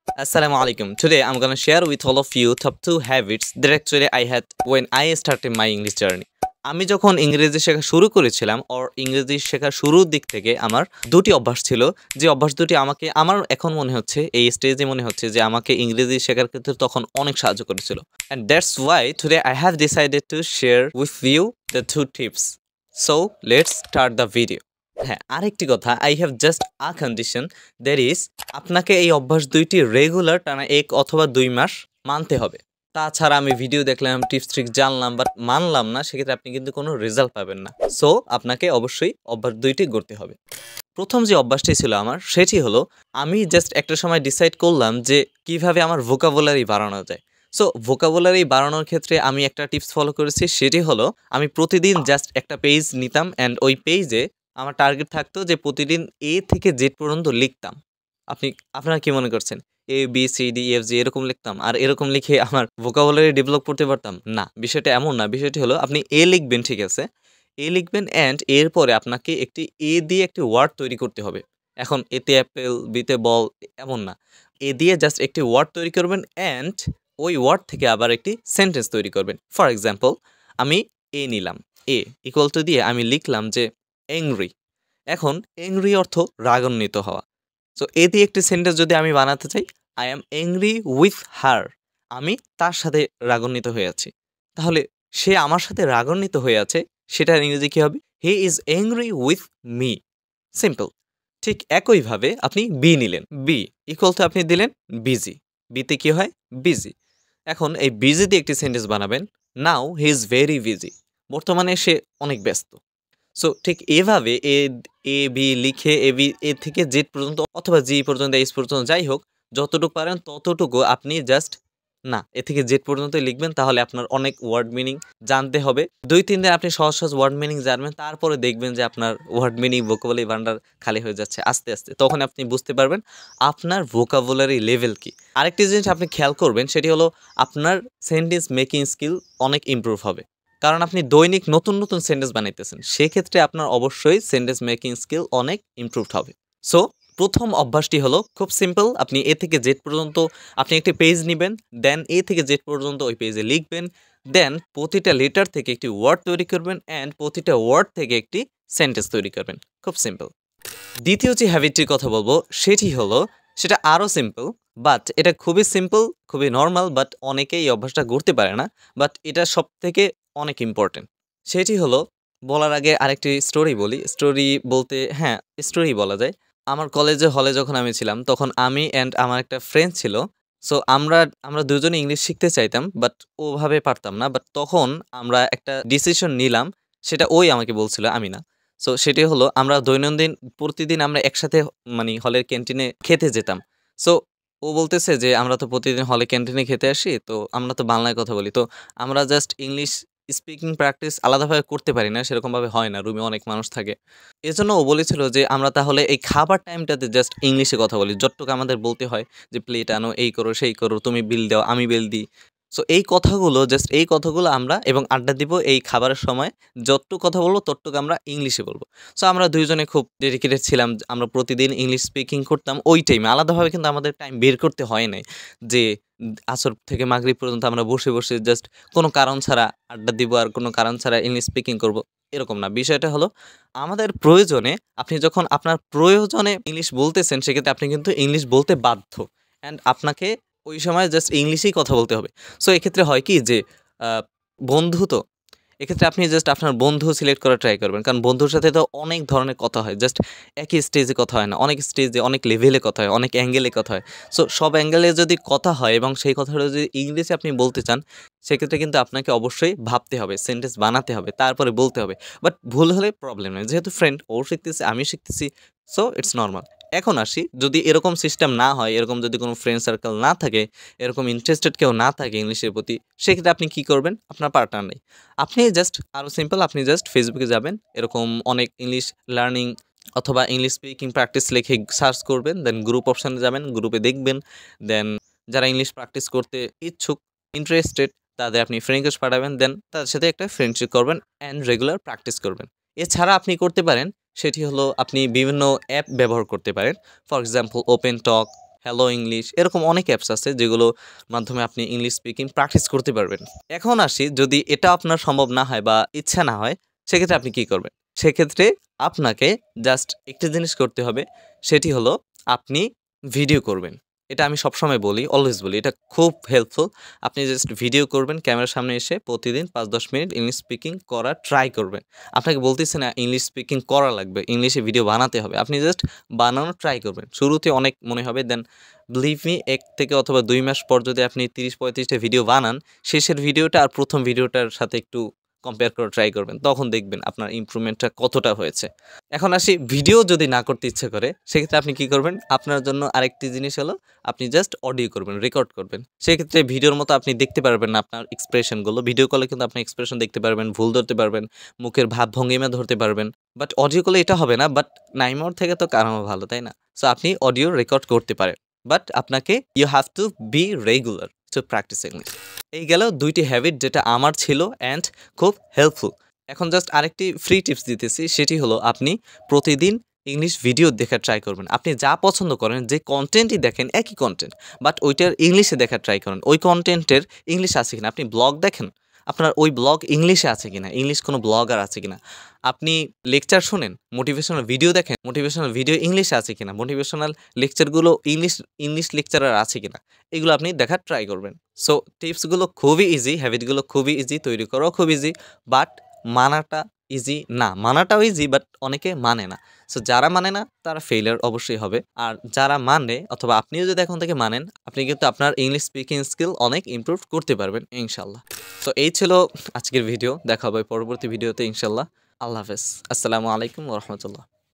Assalamu alaikum. Today I'm gonna share with all of you top 2 habits that actually I had when I started my English journey. আমি যখন ইংরেজি শেখা শুরু করেছিলাম ইংরেজি শেখার শুরুর দিক থেকে আমার দুটি অভ্যাস ছিল, যে অভ্যাস দুটি আমাকে আমার এখন মনে হচ্ছে এই স্টেজে মনে হচ্ছে যে আমাকে ইংরেজি শেখার ক্ষেত্রে তখন অনেক সাহায্য করেছিল। And that's why today I have decided to share with you the 2 tips. So let's start the video. হ্যাঁ, আরেকটি কথা, I have just a condition, that is আপনাকে এই অভ্যাস দুইটি রেগুলার টানা 1 অথবা 2 মাস মানতে হবে। তাছাড়া আমি ভিডিও দেখলাম, টিপস ট্রিক জানলাম, বাট মানলাম না, সেক্ষেত্রে আপনি কিন্তু কোনো রেজাল্ট পাবেন না। সো আপনাকে অবশ্যই অভ্যাস দুইটি গড়তে হবে। প্রথম যে অভ্যাসটি ছিল আমার, সেটি হলো আমি জাস্ট একটা সময় ডিসাইড করলাম যে কিভাবে আমার ভোকাবুলারি বাড়ানো যায়। সো ভোকাবুলারি বাড়ানোর ক্ষেত্রে আমি একটা টিপস ফলো করেছি, সেটি হলো আমি প্রতিদিন জাস্ট একটা পেজ নিতাম অ্যান্ড ওই পেজে আমার টার্গেট থাকতো যে প্রতিদিন এ থেকে জেড পর্যন্ত লিখতাম। আপনারা কি মনে করছেন? A B C D F G এরকম লিখতাম আর এরকম লিখে আমার ভোকাবুলারি ডেভেলপ করতে পারতাম? না, বিষয়টা এমন না। বিষয়টি হলো আপনি এ লিখবেন, ঠিক আছে, এ লিখবেন অ্যান্ড এরপরে আপনাকে একটি এ দিয়ে একটি ওয়ার্ড তৈরি করতে হবে। এখন এতে অ্যাপেল, বিতে বল, এমন না। এ দিয়ে জাস্ট একটি ওয়ার্ড তৈরি করবেন অ্যান্ড ওই ওয়ার্ড থেকে আবার একটি সেন্টেন্স তৈরি করবেন। ফর এক্সাম্পল, আমি এ নিলাম, এ ইকুয়াল টু দিয়ে আমি লিখলাম যে অ্যাংরি। এখন অ্যাংরি অর্থ রাগান্বিত হওয়া। সো এ দিয়ে একটি সেন্টেন্স যদি আমি বানাতে চাই, I am angry with her, আমি তার সাথে রাগান্বিত হয়ে আছি। তাহলে সে আমার সাথে রাগান্বিত হয়ে আছে, সেটার ইংরেজি কী হবে? He is angry with me. Simple. ঠিক একইভাবে আপনি বি নিলেন, বি ইকুয়াল টু আপনি দিলেন বিজি, বিতে কী হয়? বিজি। এখন এই বিজি দিয়ে একটি সেন্টেন্স বানাবেন, নাও হি ইজ ভেরি বিজি, বর্তমানে সে অনেক ব্যস্ত। সো ঠিক এভাবে এ বি লিখে এ থেকে জেড পর্যন্ত অথবা জি পর্যন্ত এইচ পর্যন্ত যাই হোক, যতটুকু পারেন ততটুকু আপনি জাস্ট না এ থেকে জেড পর্যন্তই লিখবেন। তাহলে আপনার অনেক ওয়ার্ড মিনিং জানতে হবে। 2-3 দিন আপনি সহজ সহজ ওয়ার্ড মিনিং জানবেন, তারপরে দেখবেন যে আপনার ওয়ার্ড মিনিং ভোকাবুলারি ভান্ডার খালি হয়ে যাচ্ছে আস্তে আস্তে। তখন আপনি বুঝতে পারবেন আপনার ভোকাবুলারি লেভেল কি। আরেকটি জিনিস আপনি খেয়াল করবেন, সেটি হলো আপনার সেন্টেন্স মেকিং স্কিল অনেক ইমপ্রুভ হবে। কারণ আপনি দৈনিক নতুন নতুন সেন্টেন্স বানাইতেছেন, সেক্ষেত্রে আপনার অবশ্যই সেন্টেন্স মেকিং স্কিল অনেক ইমপ্রুভড হবে। সো প্রথম অভ্যাসটি হলো খুব সিম্পল, আপনি এ থেকে জেড পর্যন্ত আপনি একটি পেজ নেবেন, দেন এ থেকে জেড পর্যন্ত ওই পেজে লিখবেন, দেন প্রতিটা লেটার থেকে একটি ওয়ার্ড তৈরি করবেন অ্যান্ড প্রতিটা ওয়ার্ড থেকে একটি সেন্টেন্স তৈরি করবেন। খুব সিম্পল। দ্বিতীয় যে হ্যাবিটটির কথা বলবো, সেটা আরও সিম্পল, বাট এটা খুবই সিম্পল, খুবই নর্মাল, বাট অনেকেই এই অভ্যাসটা করতে পারে না, বাট এটা সবথেকে অনেক ইম্পর্টেন্ট। সেটি হলো, বলার আগে আরেকটি স্টোরি বলি। স্টোরি বলতে হ্যাঁ, স্টোরি বলা যায়। আমার কলেজে হলে যখন আমি ছিলাম, তখন আমি অ্যান্ড আমার একটা ফ্রেন্ড ছিল। সো আমরা দুজনে ইংলিশ শিখতে চাইতাম, বাট ওভাবে পারতাম না। বাট তখন আমরা একটা ডিসিশন নিলাম, সেটা ওই আমাকে বলছিল, আমি না। সো সেটি হলো, আমরা প্রতিদিন আমরা একসাথে মানে হলের ক্যান্টিনে খেতে যেতাম। সো ও বলতেছে যে আমরা তো প্রতিদিন হলে ক্যান্টিনে খেতে আসি, তো আমরা তো বাংলায় কথা বলি, তো আমরা জাস্ট ইংলিশ স্পিকিং প্র্যাকটিস আলাদাভাবে করতে পারি না, সেরকমভাবে হয় না, রুমে অনেক মানুষ থাকে। এজন্য ও বলেছিল যে আমরা তাহলে এই খাবার টাইমটাতে জাস্ট ইংলিশে কথা বলি, যতটুকু আমাদের বলতে হয় যে প্লেট আনো, এই করো, সেই করো, তুমি বিল দাও, আমি বিল দিই। সো এই কথাগুলো আমরা এবং আড্ডা দিব এই খাবারের সময়, যতটুকু কথা বলবো ততটুকু আমরা ইংলিশে বলবো। সো আমরা দুইজনে খুব ডেডিকেটেড ছিলাম, আমরা প্রতিদিন ইংলিশ স্পিকিং করতাম ওই টাইমে। আলাদাভাবে কিন্তু আমাদের টাইম বের করতে হয় নাই যে আসর থেকে মাগরিব পর্যন্ত আমরা বসে বসে জাস্ট কোনো কারণ ছাড়া আড্ডা দিব আর কোনো কারণ ছাড়া ইংলিশ স্পিকিং করব, এরকম না। বিষয়টা হলো, আমাদের প্রয়োজনে, আপনি যখন আপনার প্রয়োজনে ইংলিশ বলতেছেন, সেক্ষেত্রে আপনি কিন্তু ইংলিশ বলতে বাধ্য, অ্যান্ড আপনাকে ওই সময় জাস্ট ইংলিশেই কথা বলতে হবে। সো এক্ষেত্রে হয় কি যে বন্ধু তো, এক্ষেত্রে আপনি জাস্ট আপনার বন্ধু সিলেক্ট করা ট্রাই করবেন, কারণ বন্ধুর সাথে তো অনেক ধরনের কথা হয়, জাস্ট একই স্টেজে কথা হয় না, অনেক স্টেজে অনেক লেভেলে কথা হয়, অনেক অ্যাঙ্গেলে কথা হয়। সো সব অ্যাঙ্গেলে যদি কথা হয় এবং সেই কথাটা যদি ইংলিশে আপনি বলতে চান, সেক্ষেত্রে কিন্তু আপনাকে অবশ্যই ভাবতে হবে, সেন্টেন্স বানাতে হবে, তারপরে বলতে হবে। বাট ভুল হলে প্রবলেম নেই, যেহেতু ফ্রেন্ড, ও শিখতেছে, আমি শিখতেছি, সো ইটস নর্মাল। এখন আসি, যদি এরকম সিস্টেম না হয়, এরকম যদি কোনো ফ্রেন্ড সার্কেল না থাকে, এরকম ইন্টারেস্টেড কেউ না থাকে ইংলিশের প্রতি, সেক্ষেত্রে আপনি কী করবেন? আপনার পার্টনার নেই, আপনি জাস্ট আরও সিম্পল, আপনি জাস্ট ফেসবুকে যাবেন, এরকম অনেক ইংলিশ লার্নিং অথবা ইংলিশ স্পিকিং প্র্যাকটিস লিখে সার্চ করবেন, দেন গ্রুপ অপশানে যাবেন, গ্রুপে দেখবেন, দেন যারা ইংলিশ প্র্যাকটিস করতে ইচ্ছুক, ইন্টারেস্টেড, তাদের আপনি ফ্রেন্ড রিকোয়েস্ট পাঠাবেন, দেন তাদের সাথে একটা ফ্রেন্ডশিপ করবেন অ্যান্ড রেগুলার প্র্যাকটিস করবেন। এছাড়া আপনি করতে পারেন, সেটি হলো আপনি বিভিন্ন অ্যাপ ব্যবহার করতে পারেন। For example open talk, hello English, এরকম অনেক অ্যাপস আছে যেগুলো মাধ্যমে আপনি ইংলিশ স্পিকিং প্র্যাকটিস করতে পারবেন। এখন আসি, যদি এটা আপনার সম্ভব না হয় বা ইচ্ছা না হয়, সেক্ষেত্রে আপনি কি করবেন? সেক্ষেত্রে আপনাকে জাস্ট একটা জিনিস করতে হবে, সেটি হলো আপনি ভিডিও করবেন। এটা আমি সবসময় বলি, অলওয়েজ বলি। এটা খুব হেল্পফুল। আপনি জাস্ট ভিডিও করবেন ক্যামেরার সামনে এসে প্রতিদিন ৫-১০ মিনিট ইংলিশ স্পিকিং করার ট্রাই করবেন। আপনাকে বলতেছি না ইংলিশ স্পিকিং করা লাগবে, ইংলিশে ভিডিও বানাতে হবে। আপনি জাস্ট বানানোর ট্রাই করবেন। শুরুতে অনেক মনে হবে, দেন বিলিভ মি ১ থেকে অথবা ২ মাস পর যদি আপনি ৩০-৩৫ টা ভিডিও বানান, শেষের ভিডিওটা আর ১ম ভিডিওটার সাথে একটু কম্পেয়ার করে ট্রাই করবেন। তখন দেখবেন আপনার ইমপ্রুভমেন্টটা কতটা হয়েছে। এখন আসি, ভিডিও যদি না করতে ইচ্ছে করে, সেক্ষেত্রে আপনি কি করবেন? আপনার জন্য আরেকটি জিনিস হলো, আপনি জাস্ট অডিও করবেন, রেকর্ড করবেন। সেক্ষেত্রে ভিডিওর মতো আপনি দেখতে পারবেন না আপনার এক্সপ্রেশনগুলো। ভিডিও কলে কিন্তু আপনি এক্সপ্রেশন দেখতে পারবেন, ভুল ধরতে পারবেন, মুখের ভাব-ভঙ্গিমা ধরতে পারবেন। বাট অডিও কলে এটা হবে না। বাট নাইমোর থেকে তো কারামো ভালো, তাই না? সো আপনি অডিও রেকর্ড করতে পারেন। বাট আপনাকে you have to be regular to practise English. এই গেল ২ টি হ্যাবিট যেটা আমার ছিল অ্যান্ড খুব হেল্পফুল। এখন জাস্ট আরেকটি ফ্রি টিপস দিতেছি, সেটি হলো আপনি প্রতিদিন ইংলিশ ভিডিও দেখার ট্রাই করবেন। আপনি যা পছন্দ করেন, যে কনটেন্টই দেখেন একই কনটেন্ট, বাট ওইটার ইংলিশে দেখার ট্রাই করেন। ওই কনটেন্টের ইংলিশ আছে কিনা, আপনি ব্লগ দেখেন, আপনার ওই ব্লগ ইংলিশে আছে কিনা, ইংলিশ কোনো ব্লগার আছে কিনা। আপনি লেকচার শোনেন, মোটিভেশনাল ভিডিও দেখেন, মোটিভেশনাল ভিডিও ইংলিশে আছে কিনা, মোটিভেশনাল লেকচারগুলো ইংলিশ লেকচারার আছে কিনা, এগুলো আপনি দেখার ট্রাই করবেন। সো টিপসগুলো খুবই ইজি, হ্যাবিটগুলো খুবই ইজি, তৈরি করাও খুব ইজি, বাট মানাটা ইজি না। মানাটাও ইজি, বাট অনেকে মানে না। সো যারা মানে না তারা ফেইলিউর অবশ্যই হবে। আর যারা মানে, অথবা আপনিও যদি এখন থেকে মানেন, আপনি কিন্তু আপনার ইংলিশ স্পিকিং স্কিল অনেক ইমপ্রুভ করতে পারবেন ইনশাআল্লাহ। তো এই ছিল আজকের ভিডিও। দেখা হবে পরবর্তী ভিডিওতে ইনশাআল্লাহ। আল্লাহ হাফেজ। আসসালামু আলাইকুম ওয়া রাহমাতুল্লাহ।